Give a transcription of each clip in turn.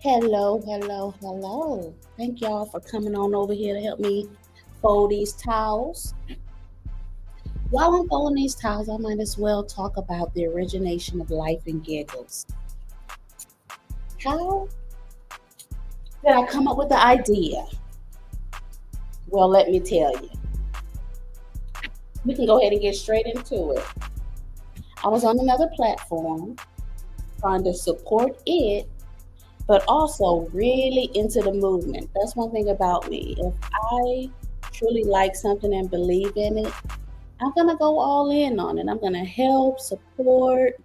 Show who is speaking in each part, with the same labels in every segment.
Speaker 1: Hello, hello, hello. Thank y'all for coming on over here to help me fold these towels. While I'm folding these towels, I might as well talk about the origination of Life and Giggles. How did I come up with the idea? Well, let me tell you. We can go ahead and get straight into it. I was on another platform trying to support it, but also really into the movement. That's one thing about me. If I truly like something and believe in it, I'm going to go all in on it. I'm going to help, support,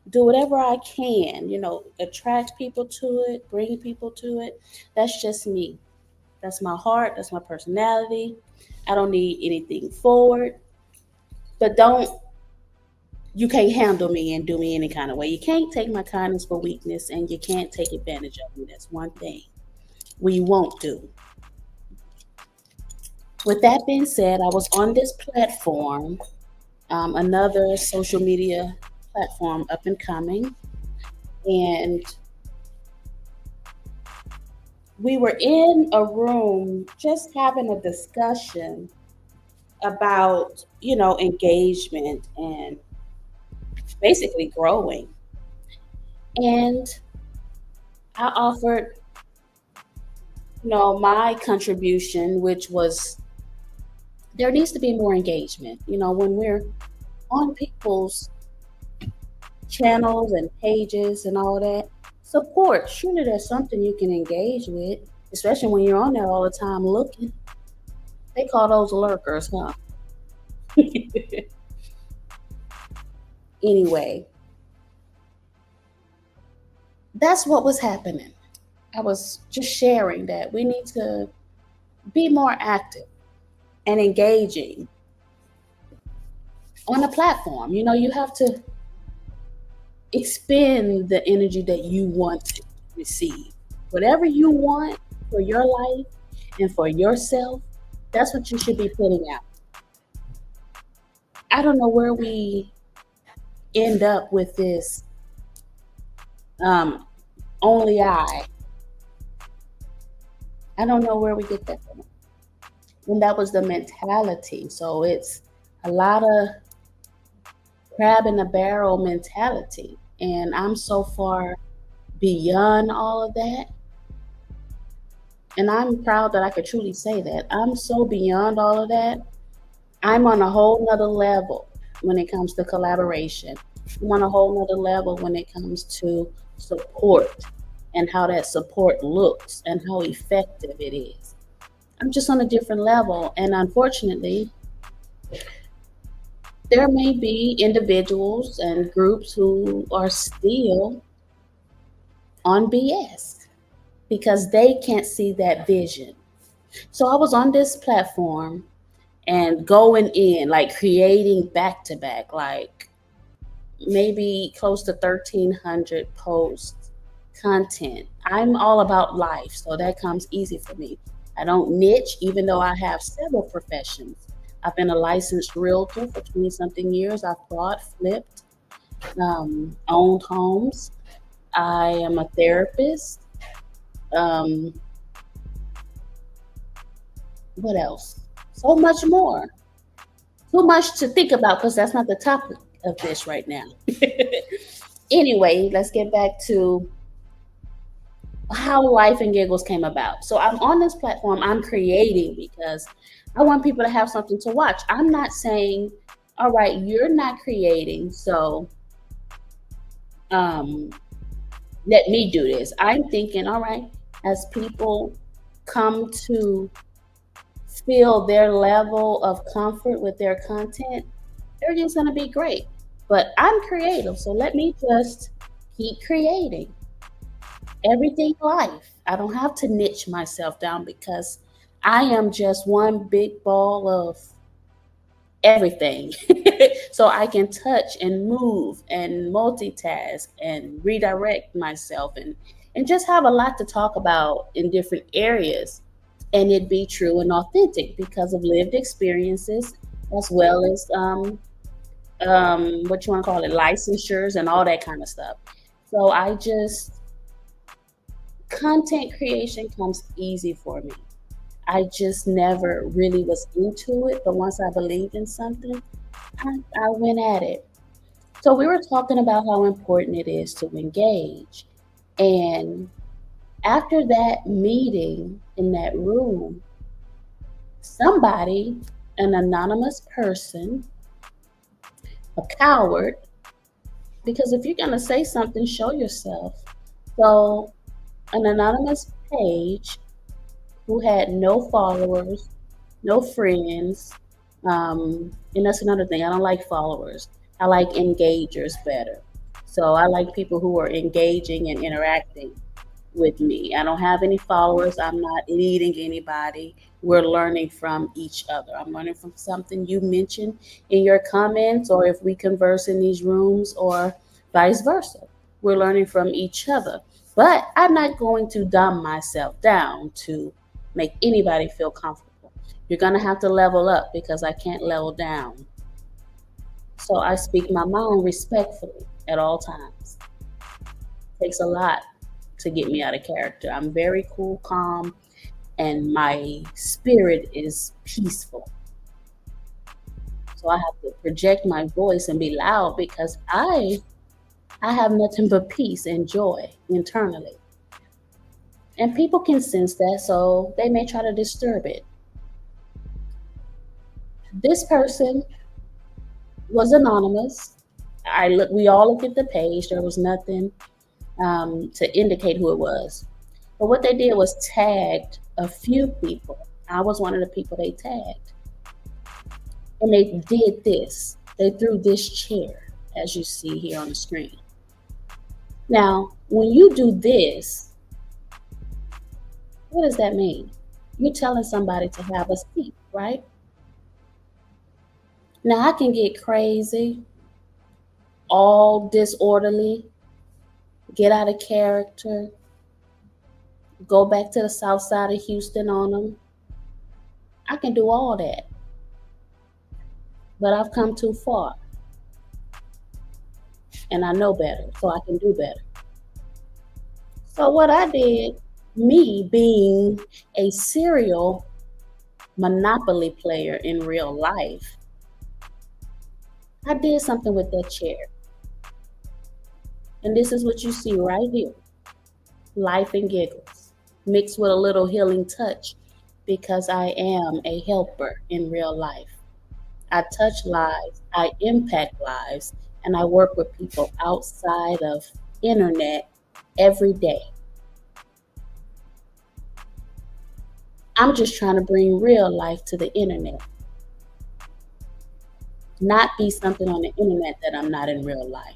Speaker 1: do whatever I can, attract people to it, bring people to it. That's just me. That's my heart. That's my personality. I don't need anything forward. But you can't handle me and do me any kind of way. You can't take my kindness for weakness and you can't take advantage of me. That's one thing we won't do. With that being said, I was on this platform, another social media platform up and coming, and we were in a room just having a discussion about, engagement and basically growing. And I offered, my contribution, which was there needs to be more engagement. When we're on people's channels and pages and all that, support. Surely there's something you can engage with, especially when you're on there all the time looking. They call those lurkers, huh? Anyway, that's what was happening. I was just sharing that we need to be more active and engaging on a platform. You have to expend the energy that you want to receive. Whatever you want for your life and for yourself, that's what you should be putting out. I don't know where we end up with this um, only I don't know where we get that from. And that was the mentality. So it's a lot of crab in a barrel mentality. And I'm so far beyond all of that. And I'm proud that I could truly say that. I'm so beyond all of that. I'm on a whole nother level when it comes to collaboration. I'm on a whole nother level when it comes to support and how that support looks and how effective it is. I'm just on a different level. And unfortunately, there may be individuals and groups who are still on BS because they can't see that vision. So I was on this platform and going in, like creating back to back, like maybe close to 1,300 posts, content. I'm all about life, so that comes easy for me. I don't niche, even though I have several professions. I've been a licensed realtor for 20 something years. I've bought, flipped, owned homes. I am a therapist. Um, what else? So much more. Too much to think about because that's not the topic of this right now. Anyway, let's get back to how Life and Giggles came about. So I'm on this platform, I'm creating because I want people to have something to watch. I'm not saying, all right, you're not creating, so um, let me do this. I'm thinking, all right, as people come to feel their level of comfort with their content, they're just going to be great. But I'm creative, so let me just keep creating everything life. I don't have to niche myself down because I am just one big ball of everything. So I can touch and move and multitask and redirect myself and just have a lot to talk about in different areas and it be true and authentic because of lived experiences as well as what you want to call it, licensures and all that kind of stuff. So I just content creation comes easy for me. I just never really was into it, but once I believed in something, I went at it. So we were talking about how important it is to engage. And after that meeting in that room, somebody, an anonymous person, a coward, because if you're going to say something, show yourself. So, an anonymous page who had no followers, no friends, and that's another thing. I don't like followers. I like engagers better. So I like people who are engaging and interacting with me. I don't have any followers. I'm not leading anybody. We're learning from each other. I'm learning from something you mentioned in your comments, or if we converse in these rooms, or vice versa. We're learning from each other. But I'm not going to dumb myself down to make anybody feel comfortable. You're going to have to level up because I can't level down. So I speak my mind respectfully at all times. It takes a lot to get me out of character. I'm very cool, calm, and my spirit is peaceful. So I have to project my voice and be loud because I have nothing but peace and joy internally. And people can sense that, so they may try to disturb it. This person was anonymous. We all looked at the page. There was nothing to indicate who it was. But what they did was tagged a few people. I was one of the people they tagged. And they did this. They threw this chair, as you see here on the screen. Now, when you do this, what does that mean? You're telling somebody to have a seat, right? Now, I can get crazy, all disorderly, get out of character, go back to the south side of Houston on them. I can do all that. But I've come too far. And I know better, so I can do better. So what I did, me being a serial Monopoly player in real life, I did something with that chair. And this is what you see right here. Life and giggles, mixed with a little healing touch, because I am a helper in real life. I touch lives, I impact lives, and I work with people outside of internet every day. I'm just trying to bring real life to the internet, not be something on the internet that I'm not in real life.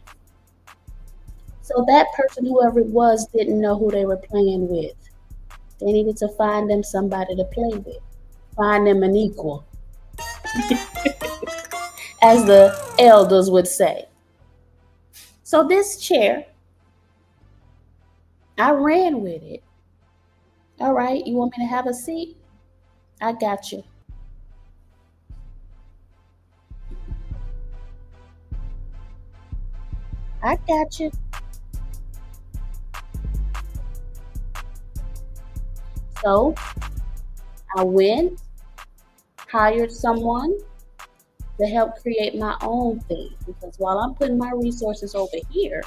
Speaker 1: So that person, whoever it was, didn't know who they were playing with. They needed to find them somebody to play with, find them an equal, as the elders would say. So this chair, I ran with it. All right, you want me to have a seat? I got you. I got you. So I went, hired someone to help create my own thing. Because while I'm putting my resources over here,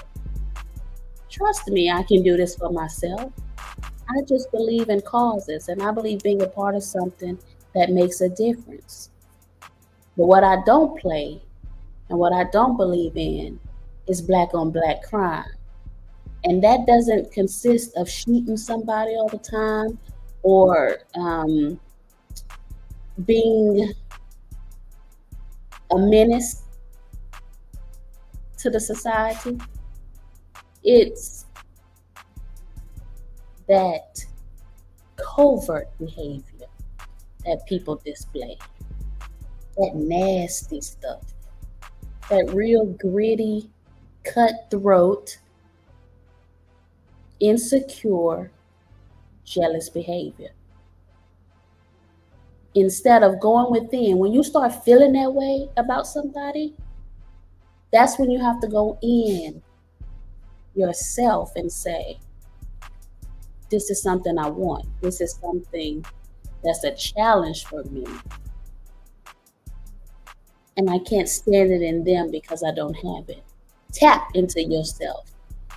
Speaker 1: trust me, I can do this for myself. I just believe in causes, and I believe being a part of something that makes a difference. But what I don't play and what I don't believe in is black on black crime. And that doesn't consist of shooting somebody all the time, or being a menace to the society. It's that covert behavior that people display, that nasty stuff, that real gritty, cutthroat, insecure, jealous behavior. Instead of going within, when you start feeling that way about somebody, that's when you have to go in yourself and say, This is something I want. This is something that's a challenge for me. And I can't stand it in them because I don't have it. Tap into yourself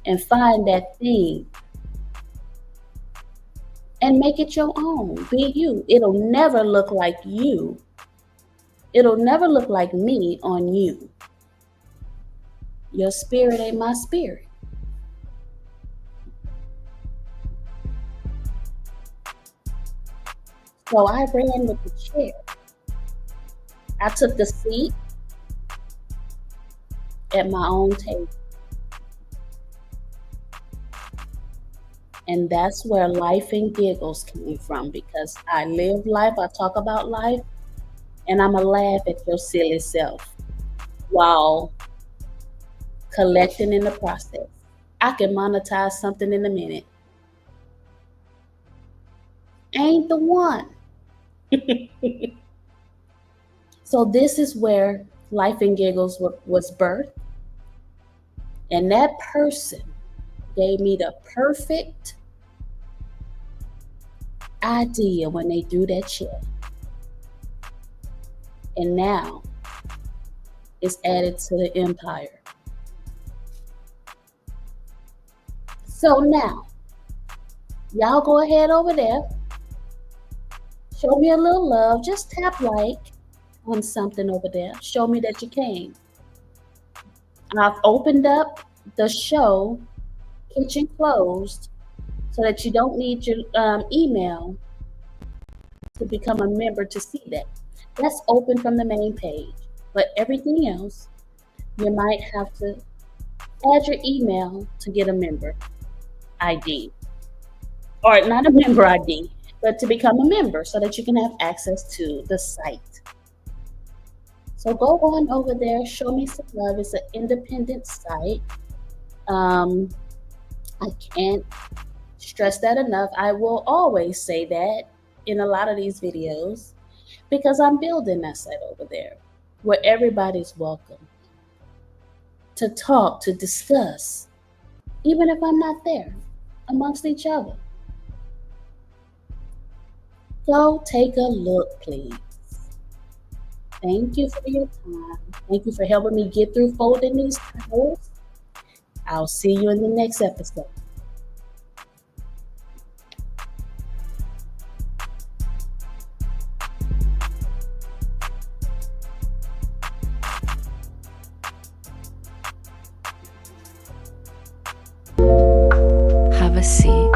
Speaker 1: and find that thing and make it your own. Be you. It'll never look like you. It'll never look like me on you. Your spirit ain't my spirit. So I ran with the chair. I took the seat at my own table. And that's where Life and Giggles came from, because I live life, I talk about life, and I'ma laugh at your silly self while collecting in the process. I can monetize something in a minute. Ain't the one. So this is where Life and Giggles was birthed. And that person gave me the perfect idea when they threw that chair. And now it's added to the empire. So now, y'all go ahead over there. Show me a little love. Just tap like on something over there. Show me that you came. I've opened up the show, Kitchen Closed, so that you don't need your email to become a member to see that. That's open from the main page. But everything else, you might have to add your email to get a member ID. Or not a member ID, but to become a member so that you can have access to the site. So go on over there, show me some love. It's an independent site. I can't stress that enough. I will always say that in a lot of these videos because I'm building that site over there where everybody's welcome to talk, to discuss, even if I'm not there, amongst each other. Go take a look, please. Thank you for your time. Thank you for helping me get through folding these towels. I'll see you in the next episode.
Speaker 2: Have a seat.